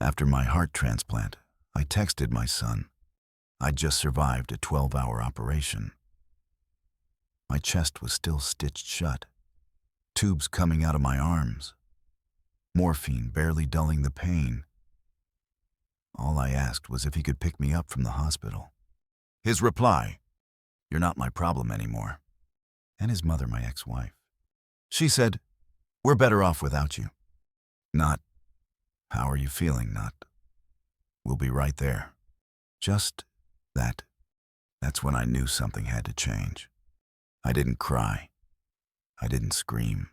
After my heart transplant, I texted my son. I'd just survived a 12-hour operation. My chest was still stitched shut, tubes coming out of my arms, morphine barely dulling the pain. All I asked was if he could pick me up from the hospital. His reply, "You're not my problem anymore." And his mother, my ex-wife. She said, "We're better off without you." Not, "How are you feeling?" Not, "We'll be right there." Just that. That's when I knew something had to change. I didn't cry. I didn't scream.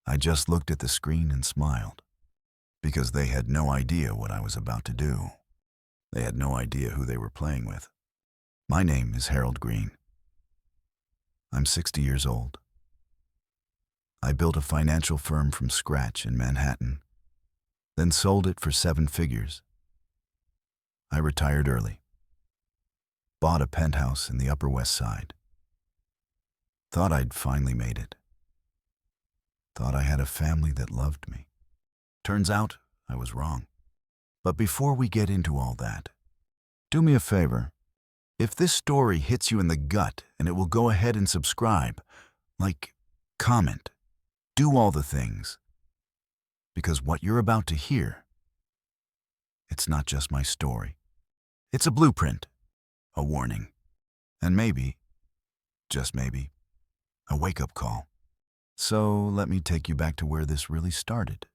I just looked at the screen and smiled, because they had no idea what I was about to do. They had no idea who they were playing with. My name is Harold Green. I'm 60 years old. I built a financial firm from scratch in Manhattan, then sold it for 7 figures. I retired early, bought a penthouse in the Upper West Side. Thought I'd finally made it. Thought I had a family that loved me. Turns out I was wrong. But before we get into all that, do me a favor. If this story hits you in the gut, and it will go ahead and subscribe, like, comment, do all the things. Because what you're about to hear, it's not just my story. It's a blueprint, a warning, and maybe, just maybe, a wake-up call. So let me take you back to where this really started.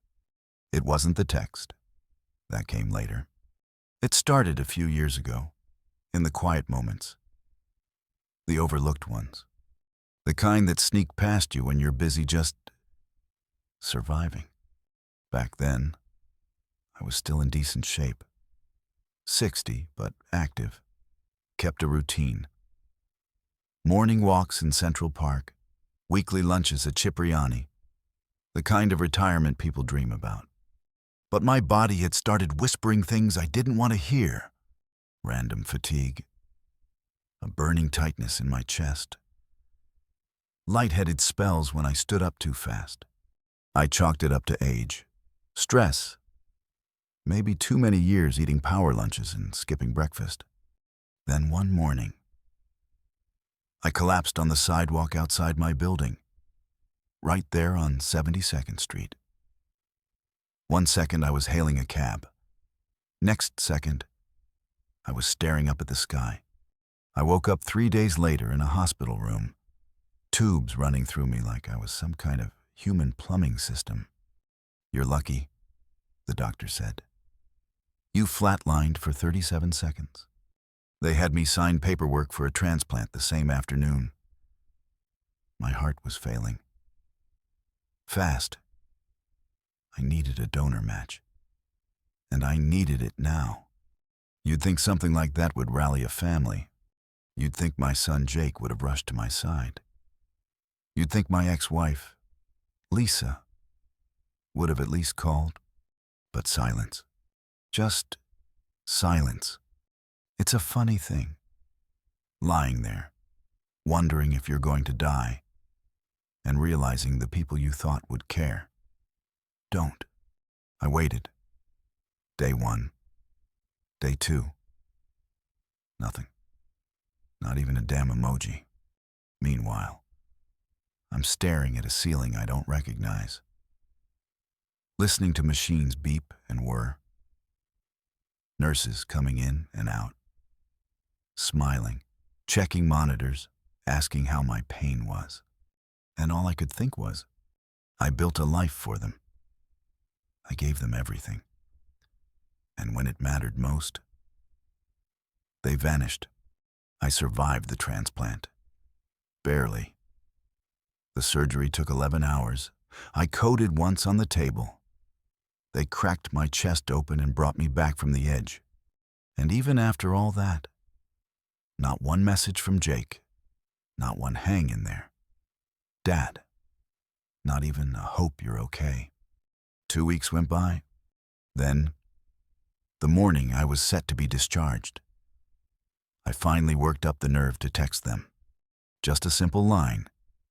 It wasn't the text. That came later. It started a few years ago, in the quiet moments, the overlooked ones, the kind that sneak past you when you're busy just surviving. Back then, I was still in decent shape. 60, but active. Kept a routine. Morning walks in Central Park, weekly lunches at Cipriani, the kind of retirement people dream about. But my body had started whispering things I didn't want to hear. Random fatigue, a burning tightness in my chest, lightheaded spells when I stood up too fast. I chalked it up to age, stress, maybe too many years eating power lunches and skipping breakfast. Then one morning, I collapsed on the sidewalk outside my building, right there on 72nd Street. One second I was hailing a cab. Next second, I was staring up at the sky. I woke up 3 days later in a hospital room, tubes running through me like I was some kind of human plumbing system. "You're lucky," the doctor said. "You flatlined for 37 seconds. They had me sign paperwork for a transplant the same afternoon. My heart was failing. Fast. I needed a donor match. And I needed it now. You'd think something like that would rally a family. You'd think my son Jake would have rushed to my side. You'd think my ex-wife, Lisa, would have at least called. But silence. Just silence. It's a funny thing. Lying there, wondering if you're going to die, and realizing the people you thought would care don't. I waited. Day 1. Day 2. Nothing. Not even a damn emoji. Meanwhile, I'm staring at a ceiling I don't recognize, listening to machines beep and whir, nurses coming in and out, smiling, checking monitors, asking how my pain was. And all I could think was, I built a life for them. I gave them everything. And when it mattered most, they vanished. I survived the transplant. Barely. The surgery took 11 hours. I coded once on the table. They cracked my chest open and brought me back from the edge. And even after all that, not one message from Jake, not one hang in there. Dad, not even a hope you're okay. 2 weeks went by. Then, the morning I was set to be discharged, I finally worked up the nerve to text them. Just a simple line.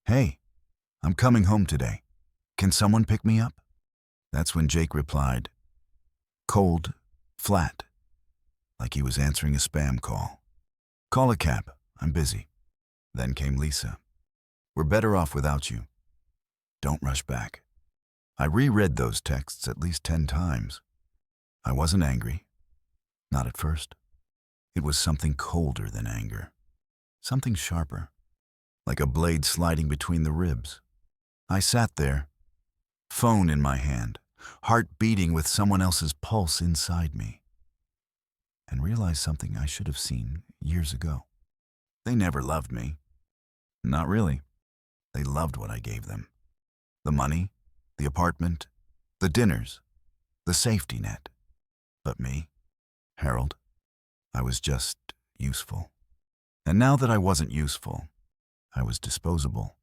"Hey, I'm coming home today. Can someone pick me up?" That's when Jake replied, Cold, flat, like he was answering a spam call. Call a cab, I'm busy. Then came Lisa. We're better off without you. Don't rush back. I reread those texts at least 10 times. I wasn't angry. Not at first. It was something colder than anger. Something sharper, like a blade sliding between the ribs. I sat there, phone in my hand, heart beating with someone else's pulse inside me, and realized something I should have seen years ago. They never loved me. Not really. They loved what I gave them. The money, the apartment, the dinners, the safety net. But me, Harold, I was just useful. And now that I wasn't useful, I was disposable.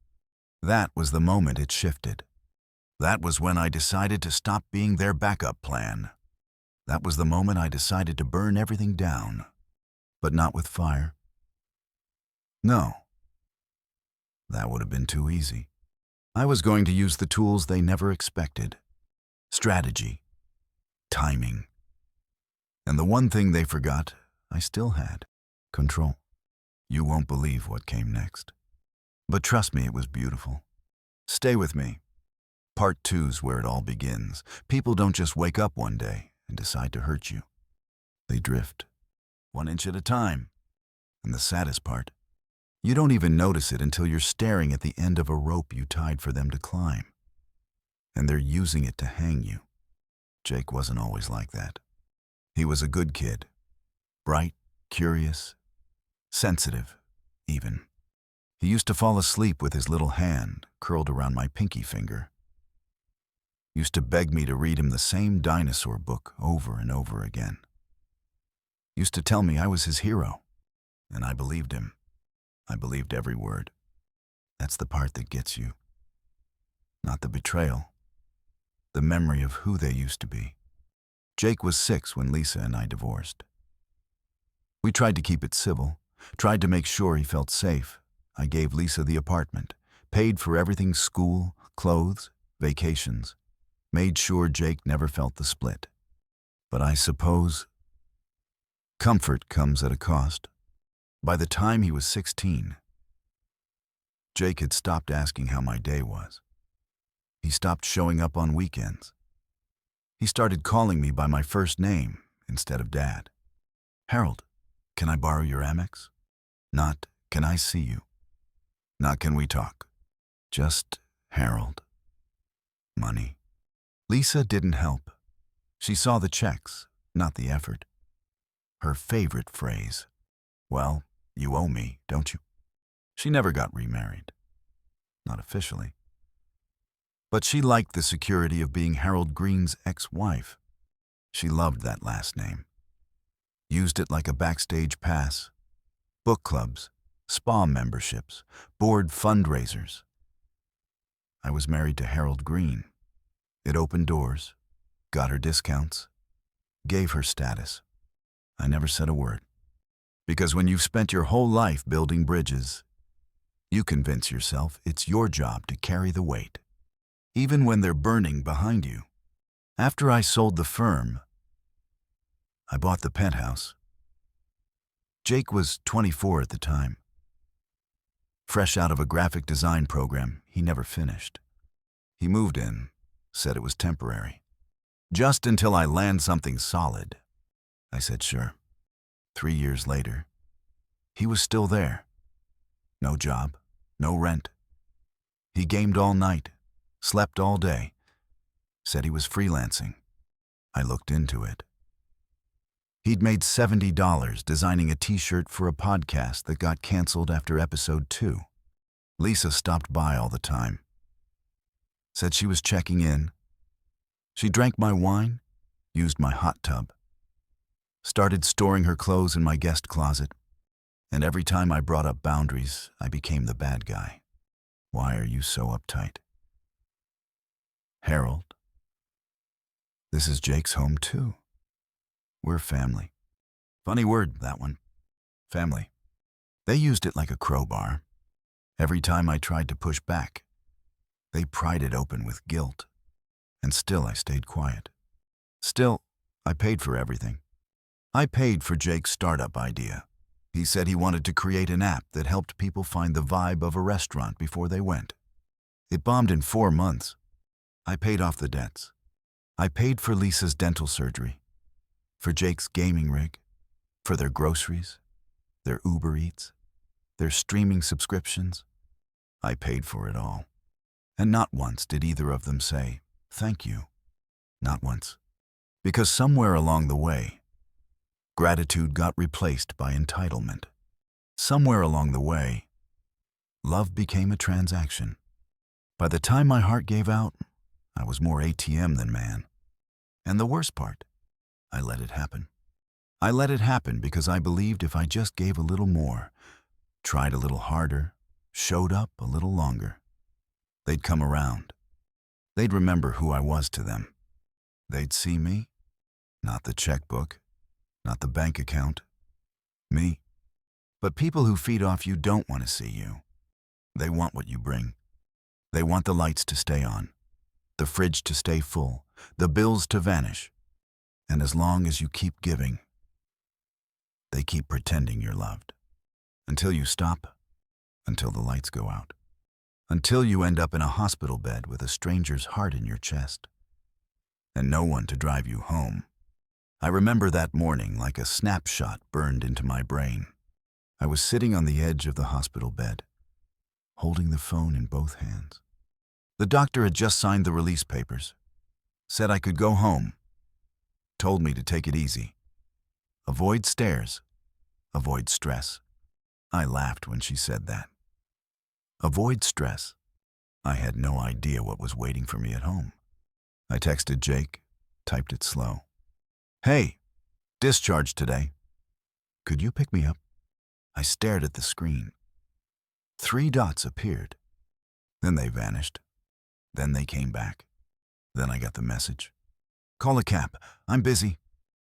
That was the moment it shifted. That was when I decided to stop being their backup plan. That was the moment I decided to burn everything down, but not with fire. No. That would have been too easy. I was going to use the tools they never expected. Strategy. Timing. And the one thing they forgot, I still had. Control. You won't believe what came next. But trust me, it was beautiful. Stay with me. Part 2's where it all begins. People don't just wake up one day and decide to hurt you. They drift, 1 inch at a time. And the saddest part, you don't even notice it until you're staring at the end of a rope you tied for them to climb. And they're using it to hang you. Jake wasn't always like that. He was a good kid. Bright, curious, sensitive, even. He used to fall asleep with his little hand curled around my pinky finger. Used to beg me to read him the same dinosaur book over and over again. Used to tell me I was his hero, and I believed him. I believed every word. That's the part that gets you. Not the betrayal. The memory of who they used to be. Jake was 6 when Lisa and I divorced. We tried to keep it civil, tried to make sure he felt safe. I gave Lisa the apartment, paid for everything: school, clothes, vacations, made sure Jake never felt the split. But I suppose comfort comes at a cost. By the time he was 16, Jake had stopped asking how my day was. He stopped showing up on weekends. He started calling me by my first name instead of Dad. Harold, can I borrow your Amex? Not, can I see you? Not, can we talk? Just Harold. Money. Lisa didn't help. She saw the checks, not the effort. Her favorite phrase, well, you owe me, don't you? She never got remarried. Not officially. But she liked the security of being Harold Green's ex-wife. She loved that last name. Used it like a backstage pass. Book clubs, spa memberships, board fundraisers. I was married to Harold Green. It opened doors, got her discounts, gave her status. I never said a word. Because when you've spent your whole life building bridges, you convince yourself it's your job to carry the weight, even when they're burning behind you. After I sold the firm, I bought the penthouse. Jake was 24 at the time. Fresh out of a graphic design program he never finished. He moved in, said it was temporary. Just until I land something solid. I said sure. 3 years later, he was still there. No job, no rent. He gamed all night, slept all day, said he was freelancing. I looked into it. He'd made $70 designing a t-shirt for a podcast that got canceled after episode 2. Lisa stopped by all the time. Said she was checking in. She drank my wine, used my hot tub. Started storing her clothes in my guest closet. And every time I brought up boundaries, I became the bad guy. Why are you so uptight? Harold, this is Jake's home too. We're family. Funny word, that one. Family. They used it like a crowbar. Every time I tried to push back, they pried it open with guilt. And still I stayed quiet. Still, I paid for everything. I paid for Jake's startup idea. He said he wanted to create an app that helped people find the vibe of a restaurant before they went. It bombed in 4 months. I paid off the debts. I paid for Lisa's dental surgery, for Jake's gaming rig, for their groceries, their Uber Eats, their streaming subscriptions. I paid for it all. And not once did either of them say, "Thank you." Not once. Because somewhere along the way, gratitude got replaced by entitlement. Somewhere along the way, love became a transaction. By the time my heart gave out, I was more ATM than man. And the worst part, I let it happen. I let it happen because I believed if I just gave a little more, tried a little harder, showed up a little longer, they'd come around. They'd remember who I was to them. They'd see me, not the checkbook, not the bank account, me. But people who feed off you don't want to see you. They want what you bring. They want the lights to stay on, the fridge to stay full, the bills to vanish. And as long as you keep giving, they keep pretending you're loved. Until you stop, until the lights go out. Until you end up in a hospital bed with a stranger's heart in your chest, and no one to drive you home. I remember that morning like a snapshot burned into my brain. I was sitting on the edge of the hospital bed, holding the phone in both hands. The doctor had just signed the release papers, said I could go home, told me to take it easy. Avoid stairs, avoid stress. I laughed when she said that. Avoid stress. I had no idea what was waiting for me at home. I texted Jake, typed it slow. "Hey, discharge today. Could you pick me up?" I stared at the screen. 3 dots appeared. Then they vanished. Then they came back. Then I got the message. "Call a cab. I'm busy."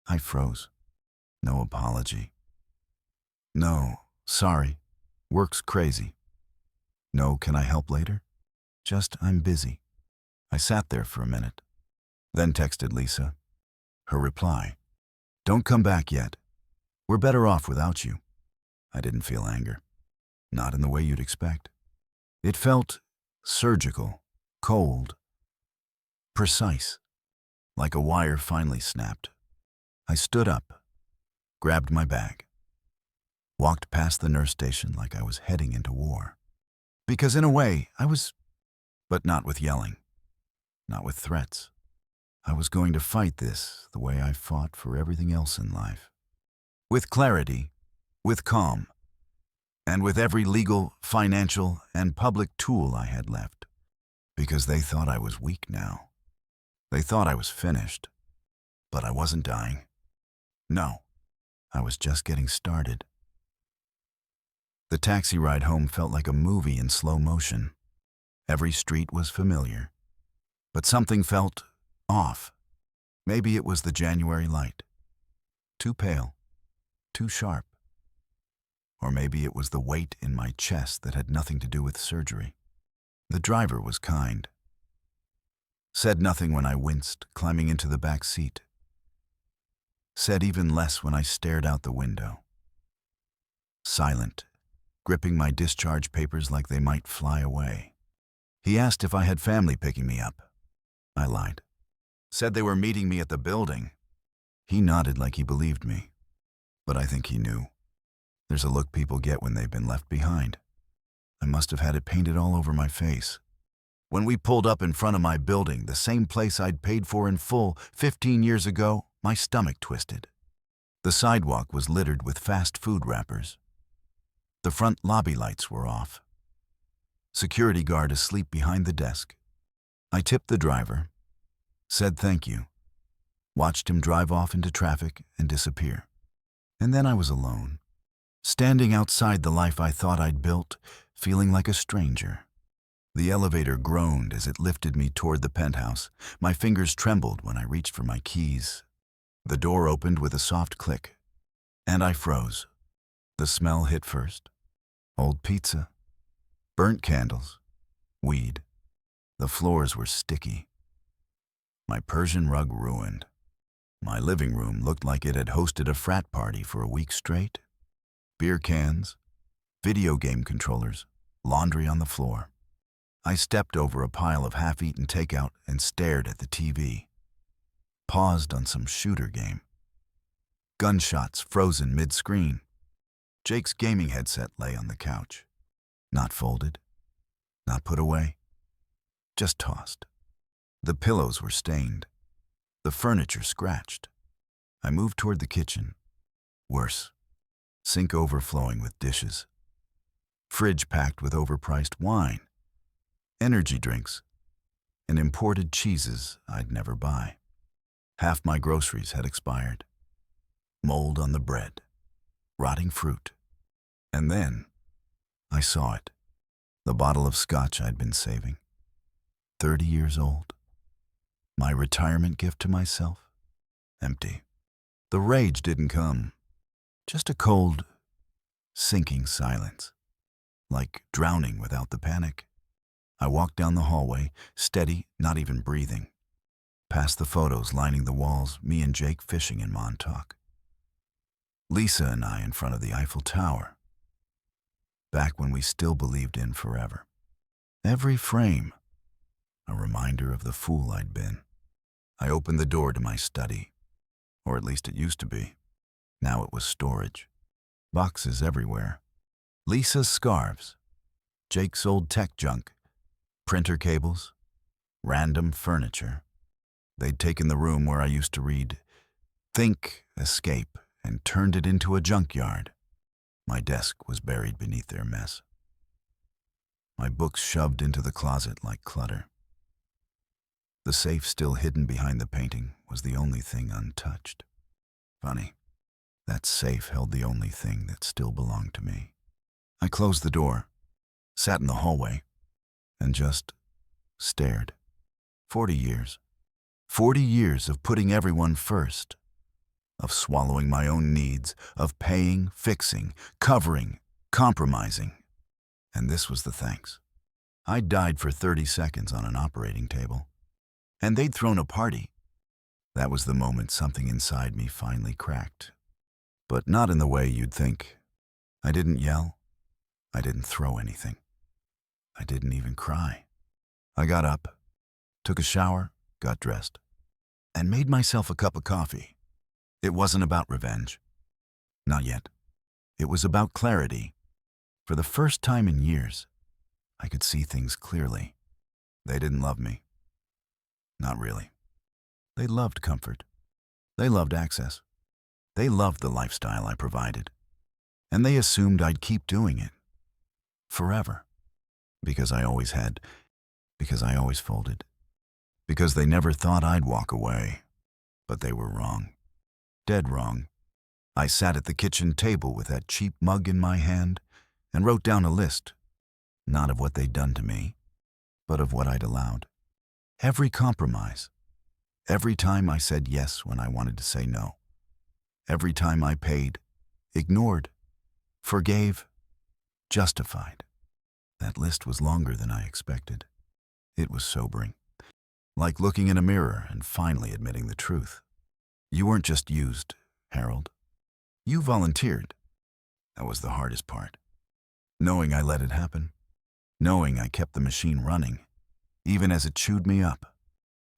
I froze. No apology. No, sorry. Work's crazy. No, can I help later? Just, I'm busy. I sat there for a minute, then texted Lisa. Her reply, "Don't come back yet. We're better off without you." I didn't feel anger. Not in the way you'd expect. It felt surgical, cold, precise, like a wire finally snapped. I stood up, grabbed my bag, walked past the nurse station like I was heading into war. Because in a way, I was, but not with yelling, not with threats. I was going to fight this the way I fought for everything else in life. With clarity, with calm, and with every legal, financial, and public tool I had left. Because they thought I was weak now. They thought I was finished. But I wasn't dying. No, I was just getting started. The taxi ride home felt like a movie in slow motion. Every street was familiar. But something felt off. Maybe it was the January light. Too pale, too sharp. Or maybe it was the weight in my chest that had nothing to do with surgery. The driver was kind. Said nothing when I winced, climbing into the back seat. Said even less when I stared out the window. Silent, gripping my discharge papers like they might fly away. He asked if I had family picking me up. I lied. Said they were meeting me at the building. He nodded like he believed me. But I think he knew. There's a look people get when they've been left behind. I must have had it painted all over my face. When we pulled up in front of my building, the same place I'd paid for in full 15 years ago, my stomach twisted. The sidewalk was littered with fast food wrappers. The front lobby lights were off. Security guard asleep behind the desk. I tipped the driver, said thank you, watched him drive off into traffic and disappear. And then I was alone, standing outside the life I thought I'd built, feeling like a stranger. The elevator groaned as it lifted me toward the penthouse. My fingers trembled when I reached for my keys. The door opened with a soft click, and I froze. The smell hit first. Old pizza, burnt candles, weed. The floors were sticky. My Persian rug ruined. My living room looked like it had hosted a frat party for a week straight. Beer cans, video game controllers, laundry on the floor. I stepped over a pile of half-eaten takeout and stared at the TV. Paused on some shooter game. Gunshots frozen mid-screen. Jake's gaming headset lay on the couch. Not folded, not put away, just tossed. The pillows were stained, the furniture scratched. I moved toward the kitchen. Worse, sink overflowing with dishes. Fridge packed with overpriced wine, energy drinks, and imported cheeses I'd never buy. Half my groceries had expired. Mold on the bread, rotting fruit. And then I saw it, the bottle of scotch I'd been saving. 30 years old. My retirement gift to myself. Empty. The rage didn't come. Just a cold, sinking silence. Like drowning without the panic. I walked down the hallway, steady, not even breathing. Past the photos lining the walls, me and Jake fishing in Montauk. Lisa and I in front of the Eiffel Tower. Back when we still believed in forever. Every frame, a reminder of the fool I'd been. I opened the door to my study, or at least it used to be. Now it was storage. Boxes everywhere. Lisa's scarves, Jake's old tech junk, printer cables, random furniture. They'd taken the room where I used to read Think, Escape, and turned it into a junkyard. My desk was buried beneath their mess. My books shoved into the closet like clutter. The safe still hidden behind the painting was the only thing untouched. Funny, that safe held the only thing that still belonged to me. I closed the door, sat in the hallway, and just stared. 40 years. 40 years of putting everyone first. Of swallowing my own needs, of paying, fixing, covering, compromising. And this was the thanks. I died for 30 seconds on an operating table. And they'd thrown a party. That was the moment something inside me finally cracked. But not in the way you'd think. I didn't yell. I didn't throw anything. I didn't even cry. I got up, took a shower, got dressed, and made myself a cup of coffee. It wasn't about revenge. Not yet. It was about clarity. For the first time in years, I could see things clearly. They didn't love me. Not really. They loved comfort. They loved access. They loved the lifestyle I provided. And they assumed I'd keep doing it. Forever. Because I always had. Because I always folded. Because they never thought I'd walk away. But they were wrong. Dead wrong. I sat at the kitchen table with that cheap mug in my hand and wrote down a list, not of what they'd done to me, but of what I'd allowed. Every compromise. Every time I said yes when I wanted to say no. Every time I paid, ignored, forgave, justified. That list was longer than I expected. It was sobering. Like looking in a mirror and finally admitting the truth. You weren't just used, Harold. You volunteered. That was the hardest part. Knowing I let it happen. Knowing I kept the machine running, even as it chewed me up.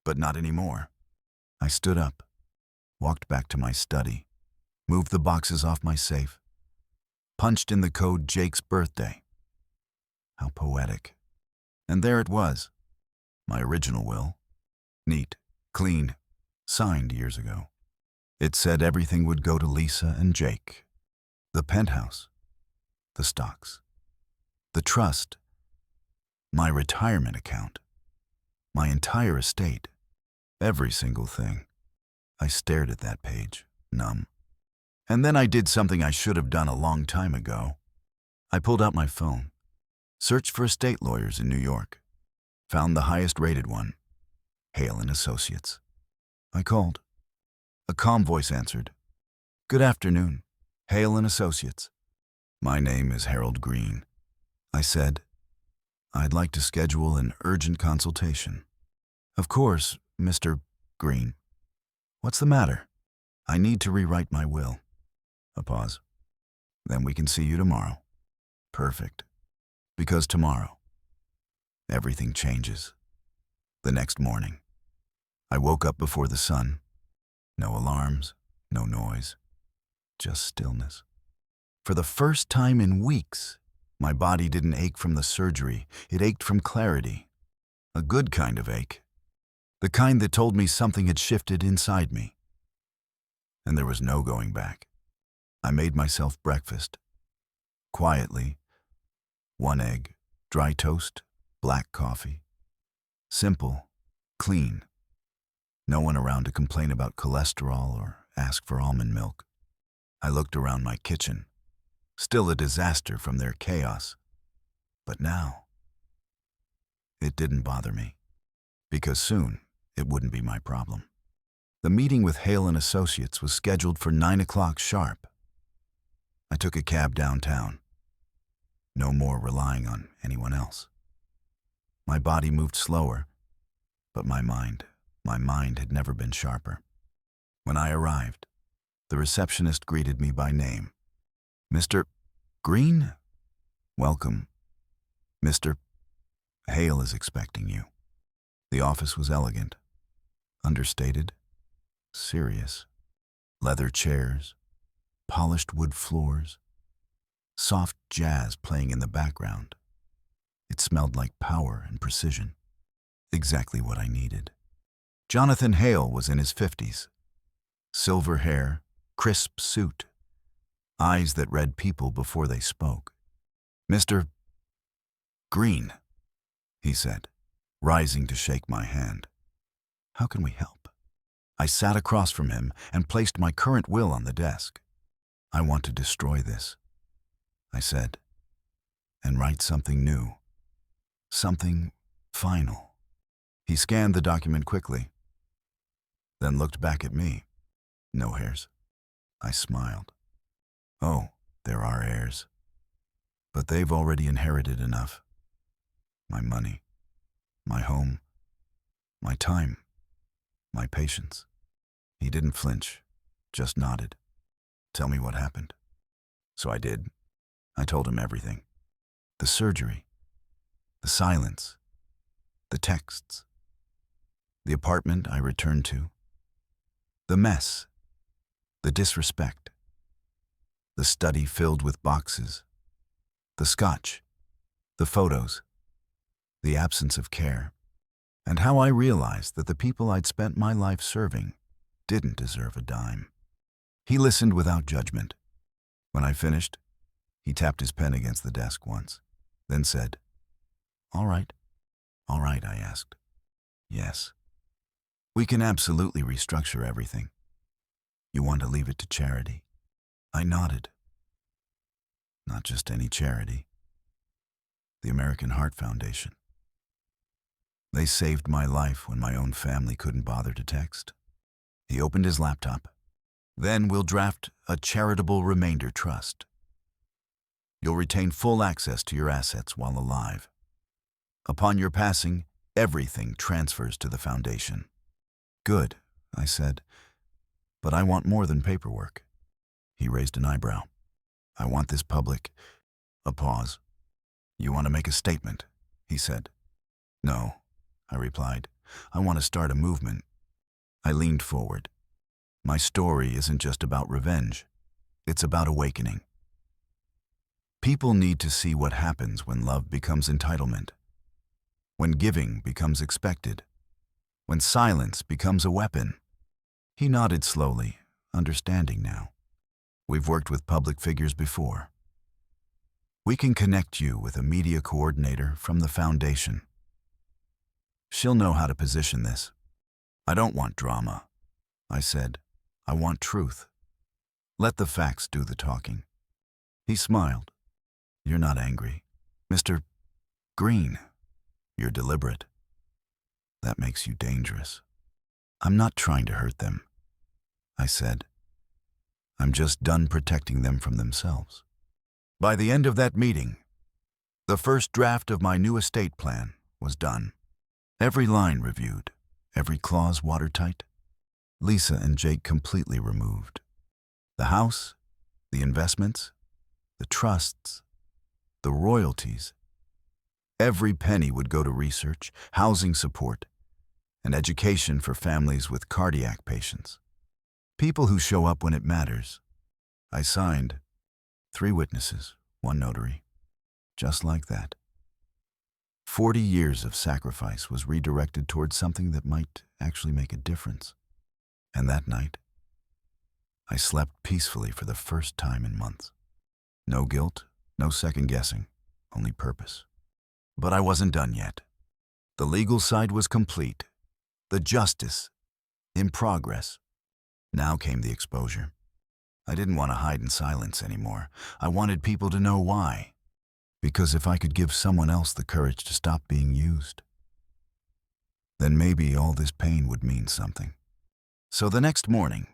But not anymore. I stood up, walked back to my study, moved the boxes off my safe, punched in the code Jake's birthday. How poetic. And there it was. My original will. Neat, clean, signed years ago. It said everything would go to Lisa and Jake. The penthouse, the stocks, the trust, my retirement account, my entire estate, every single thing. I stared at that page, numb. And then I did something I should have done a long time ago. I pulled out my phone, searched for estate lawyers in New York, found the highest rated one, Hale and Associates. I called. A calm voice answered. Good afternoon, Hale and Associates. My name is Harold Green. I said, I'd like to schedule an urgent consultation. Of course, Mr. Green. What's the matter? I need to rewrite my will. A pause. Then we can see you tomorrow. Perfect. Because tomorrow, everything changes. The next morning, I woke up before the sun. No alarms, no noise, just stillness. For the first time in weeks, my body didn't ache from the surgery. It ached from clarity. A good kind of ache. The kind that told me something had shifted inside me. And there was no going back. I made myself breakfast. Quietly. 1 egg, dry toast, black coffee. Simple, clean. No one around to complain about cholesterol or ask for almond milk. I looked around my kitchen. Still a disaster from their chaos. But now, it didn't bother me. Because soon, it wouldn't be my problem. The meeting with Hale and Associates was scheduled for 9 o'clock sharp. I took a cab downtown. No more relying on anyone else. My body moved slower, but my mind had never been sharper. When I arrived, the receptionist greeted me by name. Mr. Green? Welcome. Mr. Hale is expecting you. The office was elegant, understated, serious. Leather chairs, polished wood floors, soft jazz playing in the background. It smelled like power and precision. Exactly what I needed. Jonathan Hale was in his 50s. Silver hair, crisp suit, eyes that read people before they spoke. Mr. Green, he said, rising to shake my hand. How can we help? I sat across from him and placed my current will on the desk. I want to destroy this, I said, and write something new, something final. He scanned the document quickly, then looked back at me. No heirs. I smiled. Oh, there are heirs. But they've already inherited enough. My money, my home, my time, my patience. He didn't flinch, just nodded. Tell me what happened. So I did. I told him everything. The surgery, the silence, the texts, the apartment I returned to, the mess, the disrespect, the study filled with boxes, the scotch, the photos, the absence of care, and how I realized that the people I'd spent my life serving didn't deserve a dime. He listened without judgment. When I finished, he tapped his pen against the desk once, then said, All right, I asked. Yes. We can absolutely restructure everything. You want to leave it to charity? I nodded. Not just any charity. The American Heart Foundation. They saved my life when my own family couldn't bother to text. He opened his laptop. Then we'll draft a charitable remainder trust. You'll retain full access to your assets while alive. Upon your passing, everything transfers to the foundation. Good, I said, but I want more than paperwork. He raised an eyebrow. I want this public. A pause. You want to make a statement, he said. No, I replied. I want to start a movement. I leaned forward. My story isn't just about revenge. It's about awakening. People need to see what happens when love becomes entitlement, when giving becomes expected, when silence becomes a weapon. He nodded slowly, understanding now. We've worked with public figures before. We can connect you with a media coordinator from the foundation. She'll know how to position this. I don't want drama, I said. I want truth. Let the facts do the talking. He smiled. You're not angry. Mr. Green, you're deliberate. That makes you dangerous. I'm not trying to hurt them, I said. I'm just done protecting them from themselves. By the end of that meeting, the first draft of my new estate plan was done. Every line reviewed, every clause watertight. Lisa and Jake completely removed. The house, the investments, the trusts, the royalties. Every penny would go to research, housing support, and education for families with cardiac patients. People who show up when it matters. I signed 3 witnesses, 1 notary. Just like that. 40 years of sacrifice was redirected towards something that might actually make a difference. And that night, I slept peacefully for the first time in months. No guilt, no second guessing, only purpose. But I wasn't done yet. The legal side was complete. The justice, in progress. Now came the exposure. I didn't want to hide in silence anymore. I wanted people to know why. Because if I could give someone else the courage to stop being used, then maybe all this pain would mean something. So the next morning,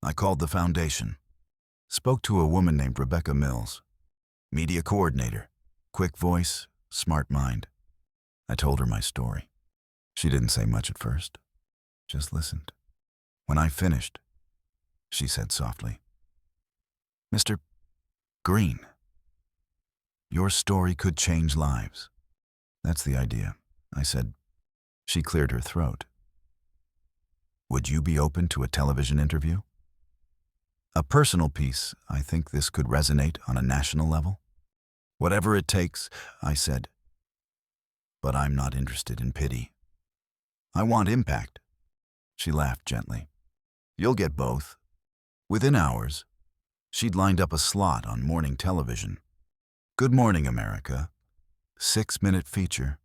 I called the foundation, spoke to a woman named Rebecca Mills, media coordinator, quick voice, smart mind. I told her my story. She didn't say much at first, just listened. When I finished, she said softly, "Mr. Green, your story could change lives." "That's the idea," I said. She cleared her throat. "Would you be open to a television interview?" "A personal piece. I think this could resonate on a national level." "Whatever it takes," I said. "But I'm not interested in pity. I want impact." She laughed gently. "You'll get both." Within hours, she'd lined up a slot on morning television. Good Morning America, 6-minute feature,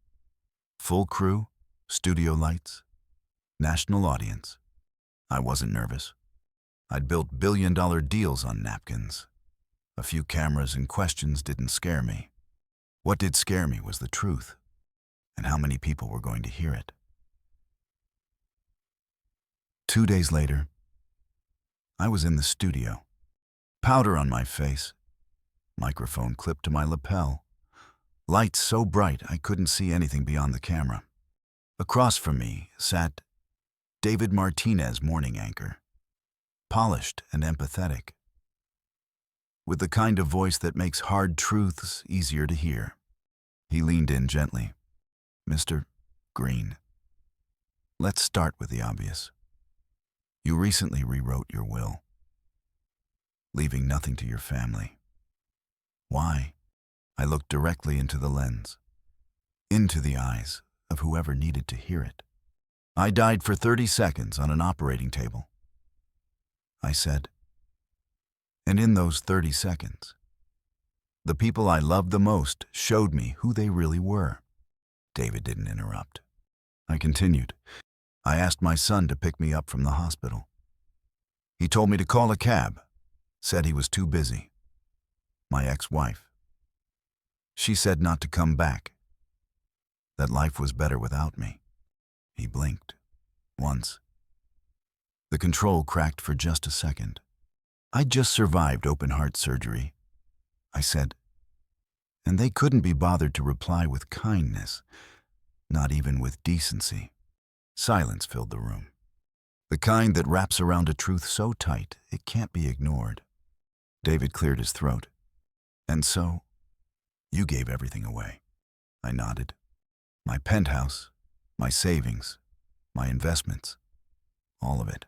full crew, studio lights, national audience. I wasn't nervous. I'd built billion-dollar deals on napkins. A few cameras and questions didn't scare me. What did scare me was the truth, and how many people were going to hear it. 2 days later, I was in the studio, powder on my face, microphone clipped to my lapel, lights so bright I couldn't see anything beyond the camera. Across from me sat David Martinez, morning anchor, polished and empathetic, with the kind of voice that makes hard truths easier to hear. He leaned in gently. "Mr. Green, let's start with the obvious. You recently rewrote your will, leaving nothing to your family. Why?" I looked directly into the lens, into the eyes of whoever needed to hear it. "I died for 30 seconds on an operating table," I said. "And in those 30 seconds, the people I loved the most showed me who they really were." David didn't interrupt. I continued. "I asked my son to pick me up from the hospital. He told me to call a cab, said he was too busy. My ex-wife. She said not to come back, that life was better without me." He blinked. Once. The control cracked for just a second. "I'd just survived open-heart surgery," I said. And they couldn't be bothered to reply with kindness, not even with decency. Silence filled the room. The kind that wraps around a truth so tight it can't be ignored. David cleared his throat. "And so, you gave everything away." I nodded. "My penthouse, my savings, my investments, all of it.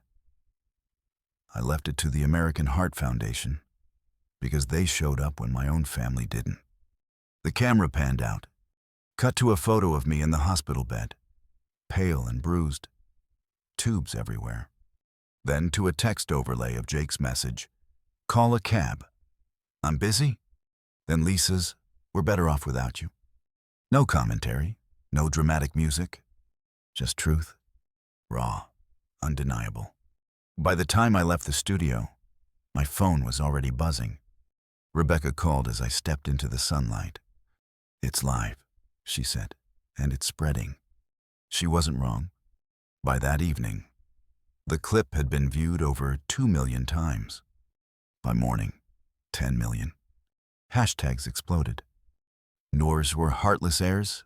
I left it to the American Heart Foundation because they showed up when my own family didn't." The camera panned out, cut to a photo of me in the hospital bed, pale and bruised, tubes everywhere. Then to a text overlay of Jake's message, "Call a cab. I'm busy?" Then Lisa's, "We're better off without you." No commentary, no dramatic music, just truth, raw, undeniable. By the time I left the studio, my phone was already buzzing. Rebecca called as I stepped into the sunlight. "It's live," she said, "and it's spreading." She wasn't wrong. By that evening, the clip had been viewed over 2 million times. By morning, 10 million. Hashtags exploded. Noors were heartless heirs.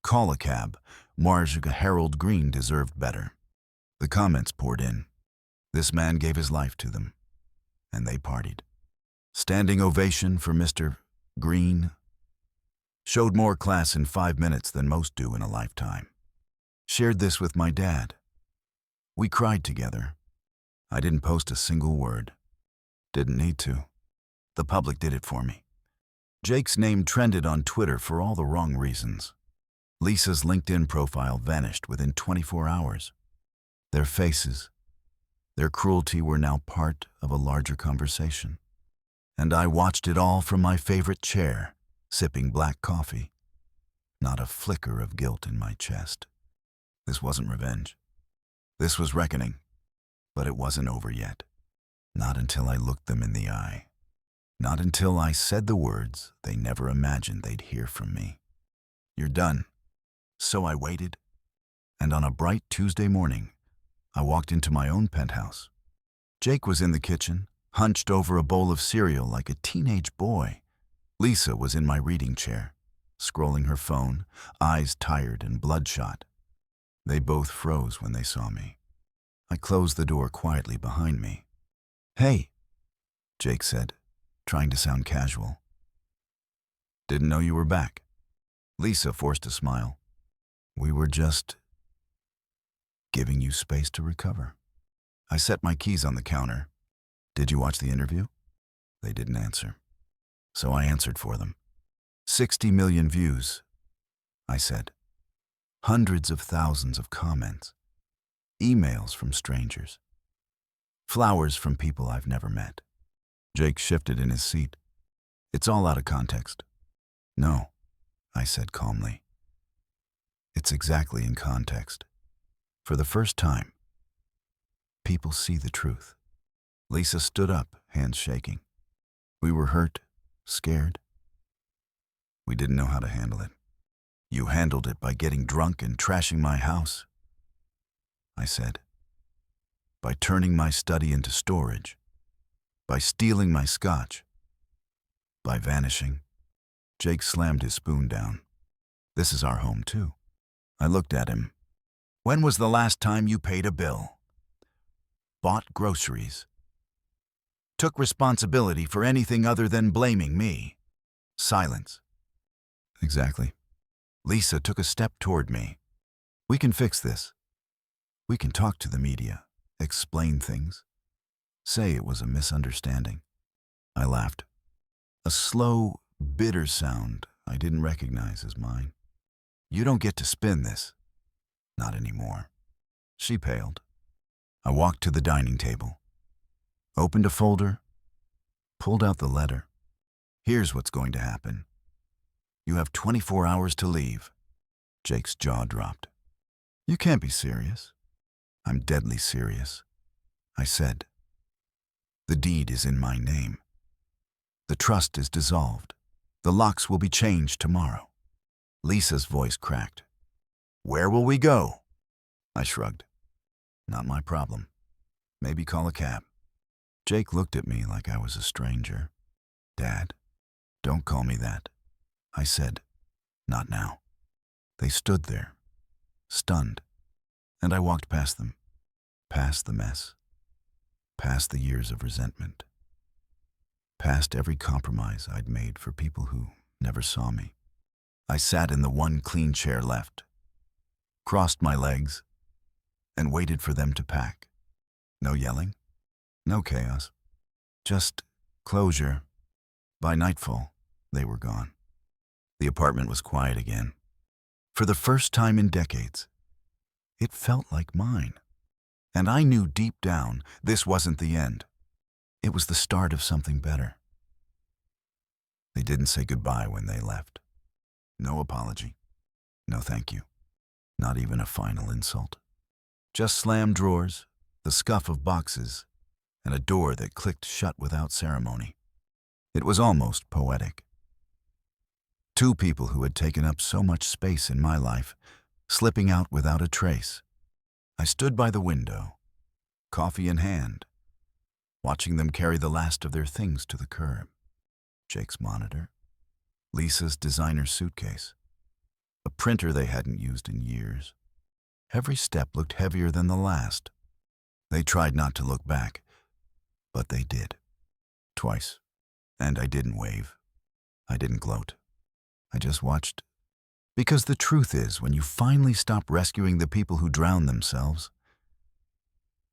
Call a cab. Marge Harold Green deserved better. The comments poured in. This man gave his life to them, and they partied. Standing ovation for Mr. Green. Showed more class in 5 minutes than most do in a lifetime. Shared this with my dad. We cried together. I didn't post a single word. Didn't need to. The public did it for me. Jake's name trended on Twitter for all the wrong reasons. Lisa's LinkedIn profile vanished within 24 hours. Their faces, their cruelty were now part of a larger conversation. And I watched it all from my favorite chair, sipping black coffee. Not a flicker of guilt in my chest. This wasn't revenge. This was reckoning. But it wasn't over yet. Not until I looked them in the eye. Not until I said the words they never imagined they'd hear from me. You're done. So I waited. And on a bright Tuesday morning, I walked into my own penthouse. Jake was in the kitchen, hunched over a bowl of cereal like a teenage boy. Lisa was in my reading chair, scrolling her phone, eyes tired and bloodshot. They both froze when they saw me. I closed the door quietly behind me. "Hey," Jake said, trying to sound casual. "Didn't know you were back." Lisa forced a smile. "We were just giving you space to recover." I set my keys on the counter. "Did you watch the interview?" They didn't answer. So I answered for them. 60 million views, I said. Hundreds of thousands of comments. Emails from strangers. Flowers from people I've never met. Jake shifted in his seat. "It's all out of context." "No," I said calmly. "It's exactly in context. For the first time, people see the truth." Lisa stood up, hands shaking. "We were hurt, scared. We didn't know how to handle it. You handled it by getting drunk and trashing my house," I said. "By turning my study into storage. By stealing my scotch. By vanishing." Jake slammed his spoon down. "This is our home, too." I looked at him. "When was the last time you paid a bill? Bought groceries? Took responsibility for anything other than blaming me?" Silence. "Exactly." Lisa took a step toward me. "We can fix this. We can talk to the media, explain things. Say it was a misunderstanding." I laughed. A slow, bitter sound I didn't recognize as mine. "You don't get to spin this. Not anymore." She paled. I walked to the dining table, opened a folder, pulled out the letter. "Here's what's going to happen. You have 24 hours to leave." Jake's jaw dropped. "You can't be serious." "I'm deadly serious," I said. "The deed is in my name. The trust is dissolved. The locks will be changed tomorrow." Lisa's voice cracked. "Where will we go?" I shrugged. "Not my problem. Maybe call a cab." Jake looked at me like I was a stranger. "Dad, don't call me that," I said. "Not now." They stood there, stunned, and I walked past them, past the mess, past the years of resentment, past every compromise I'd made for people who never saw me. I sat in the one clean chair left, crossed my legs, and waited for them to pack. No yelling, no chaos, just closure. By nightfall, they were gone. The apartment was quiet again. For the first time in decades, it felt like mine. And I knew deep down this wasn't the end. It was the start of something better. They didn't say goodbye when they left. No apology. No thank you. Not even a final insult. Just slammed drawers, the scuff of boxes, and a door that clicked shut without ceremony. It was almost poetic. Two people who had taken up so much space in my life, slipping out without a trace. I stood by the window, coffee in hand, watching them carry the last of their things to the curb. Jake's monitor, Lisa's designer suitcase, a printer they hadn't used in years. Every step looked heavier than the last. They tried not to look back, but they did. Twice. And I didn't wave. I didn't gloat. I just watched. Because the truth is, when you finally stop rescuing the people who drown themselves,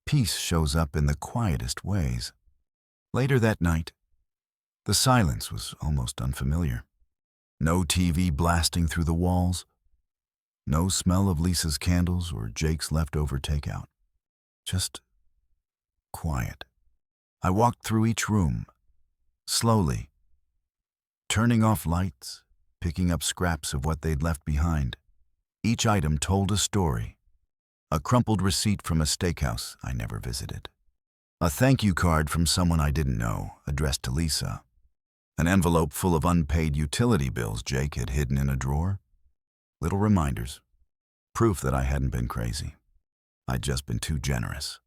peace shows up in the quietest ways. Later that night, the silence was almost unfamiliar. No TV blasting through the walls. No smell of Lisa's candles or Jake's leftover takeout. Just quiet. I walked through each room, slowly, turning off lights, picking up scraps of what they'd left behind. Each item told a story. A crumpled receipt from a steakhouse I never visited. A thank you card from someone I didn't know, addressed to Lisa. An envelope full of unpaid utility bills Jake had hidden in a drawer. Little reminders. Proof that I hadn't been crazy. I'd just been too generous.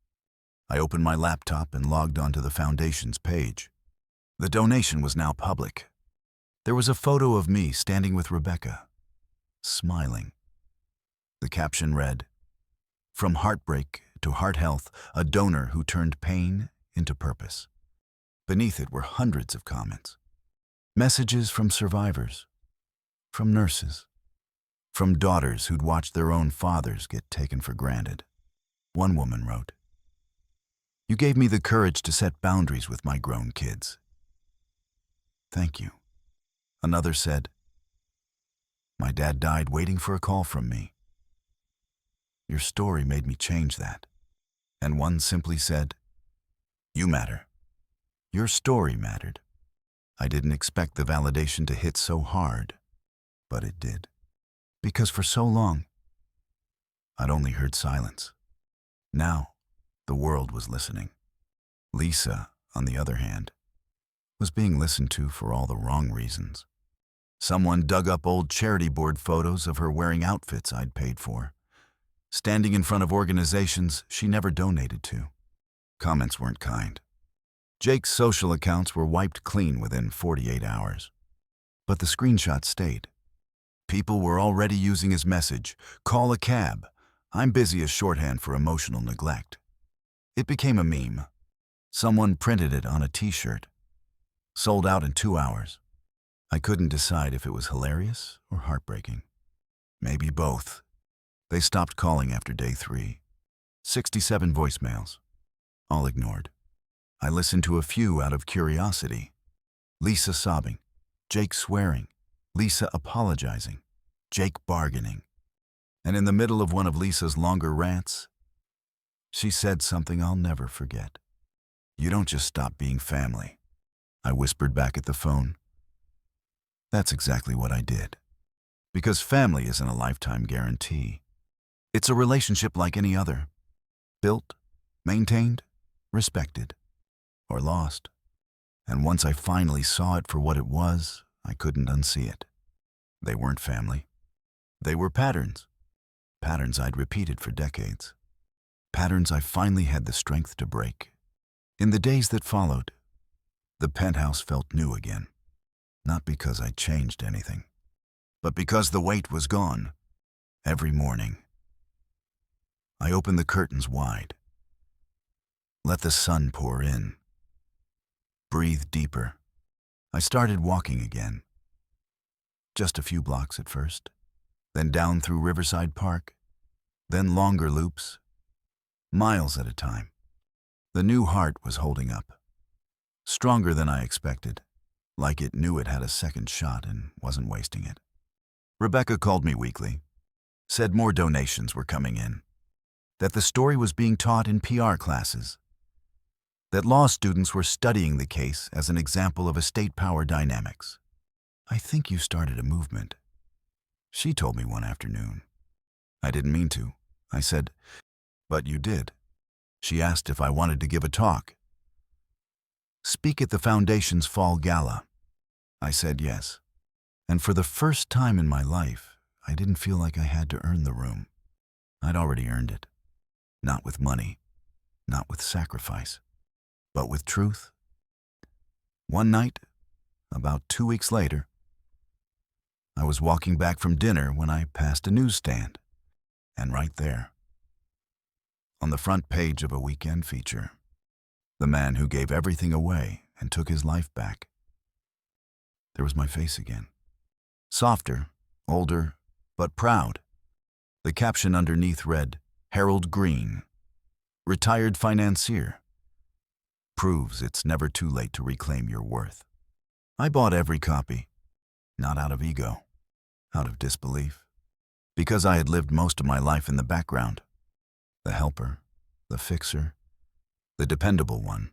I opened my laptop and logged onto the Foundation's page. The donation was now public. There was a photo of me standing with Rebecca, smiling. The caption read, "From heartbreak to heart health, a donor who turned pain into purpose." Beneath it were hundreds of comments. Messages from survivors, from nurses, from daughters who'd watched their own fathers get taken for granted. One woman wrote, "You gave me the courage to set boundaries with my grown kids. Thank you." Another said, "My dad died waiting for a call from me. Your story made me change that." And one simply said, "You matter. Your story mattered." I didn't expect the validation to hit so hard, but it did. Because for so long, I'd only heard silence. Now, the world was listening. Lisa, on the other hand, was being listened to for all the wrong reasons. Someone dug up old charity board photos of her wearing outfits I'd paid for, standing in front of organizations she never donated to. Comments weren't kind. Jake's social accounts were wiped clean within 48 hours. But the screenshots stayed. People were already using his message, "Call a cab. I'm busy," as shorthand for emotional neglect. It became a meme. Someone printed it on a t-shirt. Sold out in 2 hours. I couldn't decide if it was hilarious or heartbreaking. Maybe both. They stopped calling after day 3. 67 voicemails. All ignored. I listened to a few out of curiosity. Lisa sobbing, Jake swearing, Lisa apologizing, Jake bargaining. And in the middle of one of Lisa's longer rants, she said something I'll never forget. "You don't just stop being family." I whispered back at the phone. That's exactly what I did. Because family isn't a lifetime guarantee. It's a relationship like any other. Built, maintained, respected, or lost. And once I finally saw it for what it was, I couldn't unsee it. They weren't family. They were patterns. Patterns I'd repeated for decades. Patterns I finally had the strength to break. In the days that followed, the penthouse felt new again. Not because I'd changed anything, but because the weight was gone. Every morning, I opened the curtains wide. Let the sun pour in. Breathe deeper. I started walking again. Just a few blocks at first, then down through Riverside Park, then longer loops, miles at a time. The new heart was holding up. Stronger than I expected, like it knew it had a second shot and wasn't wasting it. Rebecca called me weekly, said more donations were coming in, that the story was being taught in PR classes, that law students were studying the case as an example of estate power dynamics. "I think you started a movement," she told me one afternoon. I didn't mean to. I said, "But you did." She asked if I wanted to give a talk. Speak at the Foundation's fall gala. I said yes. And for the first time in my life, I didn't feel like I had to earn the room. I'd already earned it. Not with money, not with sacrifice, but with truth. One night, about 2 weeks later, I was walking back from dinner when I passed a newsstand, and right there, on the front page of a weekend feature. The man who gave everything away and took his life back. There was my face again. Softer, older, but proud. The caption underneath read, Harold Green, retired financier. Proves it's never too late to reclaim your worth. I bought every copy, not out of ego, out of disbelief, because I had lived most of my life in the background, the helper, the fixer, the dependable one.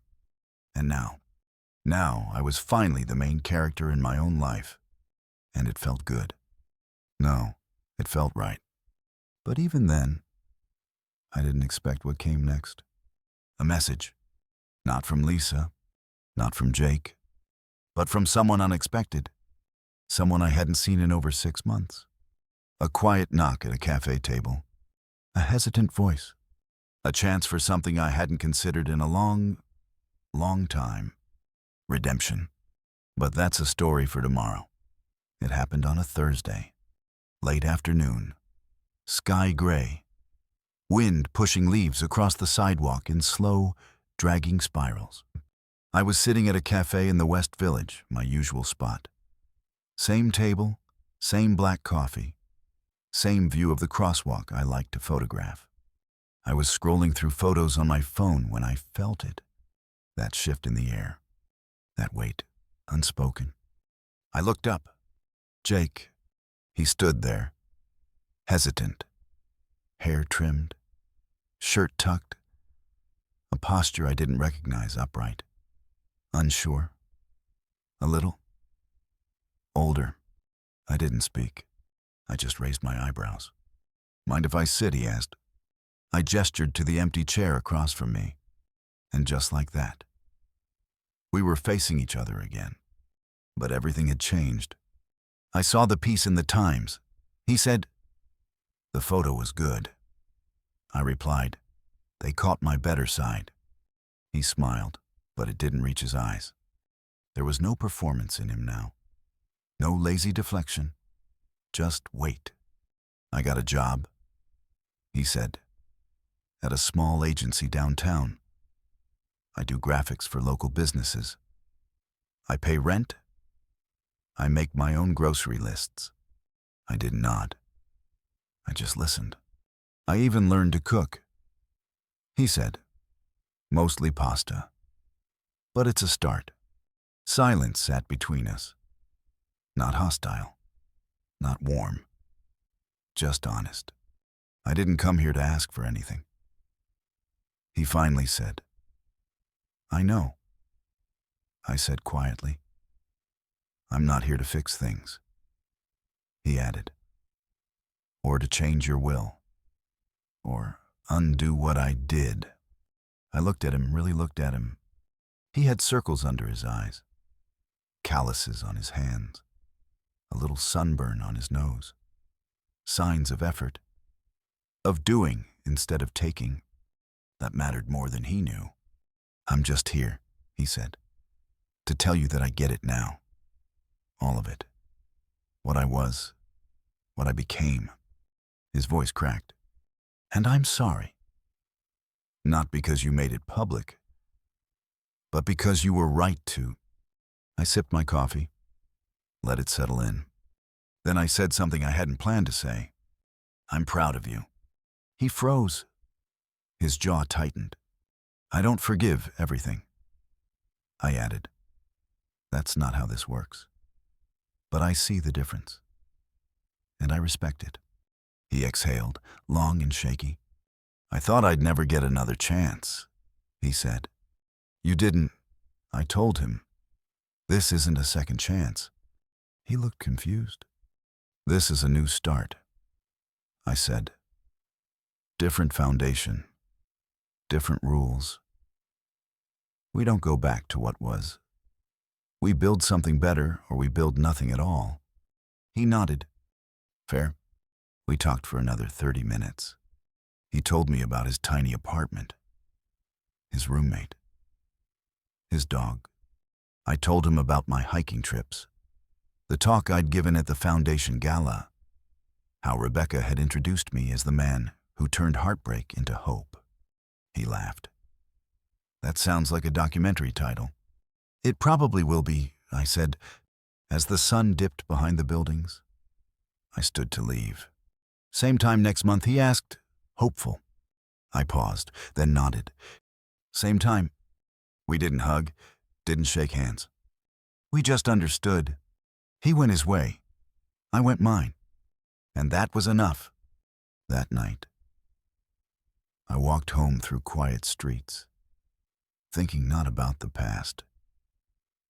And now I was finally the main character in my own life, and it felt good. No, it felt right. But even then, I didn't expect what came next. A message. Not from Lisa, not from Jake, but from someone unexpected, someone I hadn't seen in over 6 months. A quiet knock at a cafe table, a hesitant voice, a chance for something I hadn't considered in a long time. Redemption. But that's a story for tomorrow. It happened on a Thursday, late afternoon, sky gray, wind pushing leaves across the sidewalk in slow, dragging spirals. I was sitting at a cafe in the West Village, my usual spot. Same table, same black coffee, same view of the crosswalk I like to photograph. I was scrolling through photos on my phone when I felt it, that shift in the air, that weight, unspoken. I looked up. Jake. He stood there, hesitant, hair trimmed, shirt tucked, a posture I didn't recognize, upright, unsure, a little, older. I didn't speak. I just raised my eyebrows. Mind if I sit, he asked. I gestured to the empty chair across from me, and just like that, we were facing each other again. But everything had changed. I saw the piece in the Times. He said, the photo was good. I replied, they caught my better side. He smiled, but it didn't reach his eyes. There was no performance in him now. No lazy deflection. Just wait. I got a job, he said, at a small agency downtown. I do graphics for local businesses. I pay rent. I make my own grocery lists. I didn't nod. I just listened. I even learned to cook. He said, mostly pasta. But it's a start. Silence sat between us. Not hostile. Not warm. Just honest. I didn't come here to ask for anything. He finally said, I know. I said quietly, I'm not here to fix things. He added, or to change your will, or undo what I did. I looked at him, really looked at him. He had circles under his eyes, calluses on his hands, a little sunburn on his nose, signs of effort, of doing instead of taking. That mattered more than he knew. I'm just here, he said, to tell you that I get it now. All of it. What I was, what I became. His voice cracked. And I'm sorry. Not because you made it public, but because you were right to. I sipped my coffee, let it settle in. Then I said something I hadn't planned to say. I'm proud of you. He froze. His jaw tightened. I don't forgive everything. I added, that's not how this works. But I see the difference. And I respect it. He exhaled, long and shaky. I thought I'd never get another chance, he said. You didn't. I told him. This isn't a second chance. He looked confused. This is a new start, I said. Different foundation. Different rules. We don't go back to what was. We build something better or we build nothing at all. He nodded. Fair. We talked for another 30 minutes. He told me about his tiny apartment, his roommate, his dog. I told him about my hiking trips, the talk I'd given at the foundation gala, how Rebecca had introduced me as the man who turned heartbreak into hope. He laughed. That sounds like a documentary title. It probably will be, I said, as the sun dipped behind the buildings. I stood to leave. Same time next month, he asked, hopeful. I paused, then nodded. Same time. We didn't hug, didn't shake hands. We just understood. He went his way. I went mine. And that was enough. That night, I walked home through quiet streets, thinking not about the past,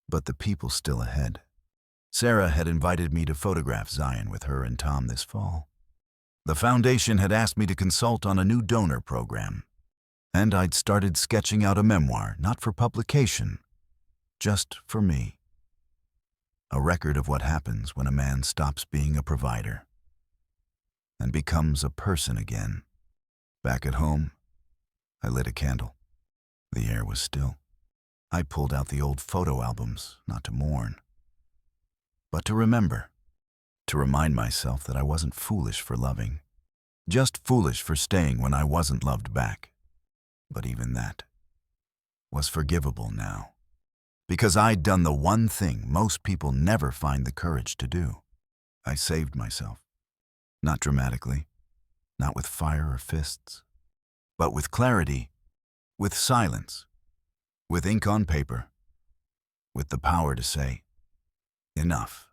but the people still ahead. Sarah had invited me to photograph Zion with her and Tom this fall. The foundation had asked me to consult on a new donor program, and I'd started sketching out a memoir, not for publication, just for me. A record of what happens when a man stops being a provider and becomes a person again. Back at home, I lit a candle. The air was still. I pulled out the old photo albums, not to mourn, but to remember, to remind myself that I wasn't foolish for loving, just foolish for staying when I wasn't loved back. But even that was forgivable now, because I'd done the one thing most people never find the courage to do. I saved myself. Not dramatically, not with fire or fists, but with clarity, with silence, with ink on paper, with the power to say, enough,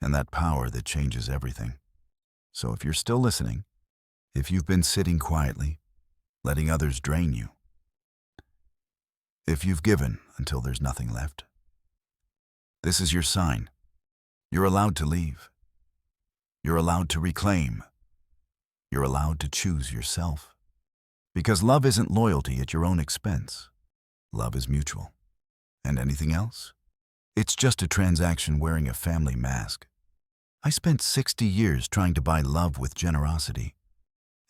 and that power that changes everything. So if you're still listening, if you've been sitting quietly, letting others drain you, if you've given until there's nothing left, this is your sign. You're allowed to leave. You're allowed to reclaim. You're allowed to choose yourself. Because love isn't loyalty at your own expense. Love is mutual. And anything else? It's just a transaction wearing a family mask. I spent 60 years trying to buy love with generosity.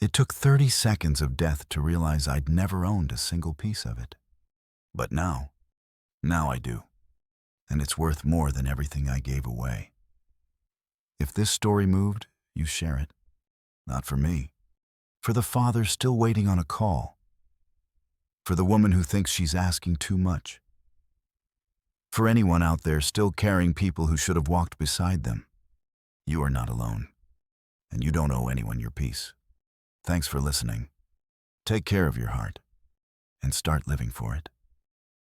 It took 30 seconds of death to realize I'd never owned a single piece of it. But now I do. And it's worth more than everything I gave away. If this story moved, you share it. Not for me. For the father still waiting on a call. For the woman who thinks she's asking too much. For anyone out there still carrying people who should have walked beside them. You are not alone. And you don't owe anyone your peace. Thanks for listening. Take care of your heart. And start living for it.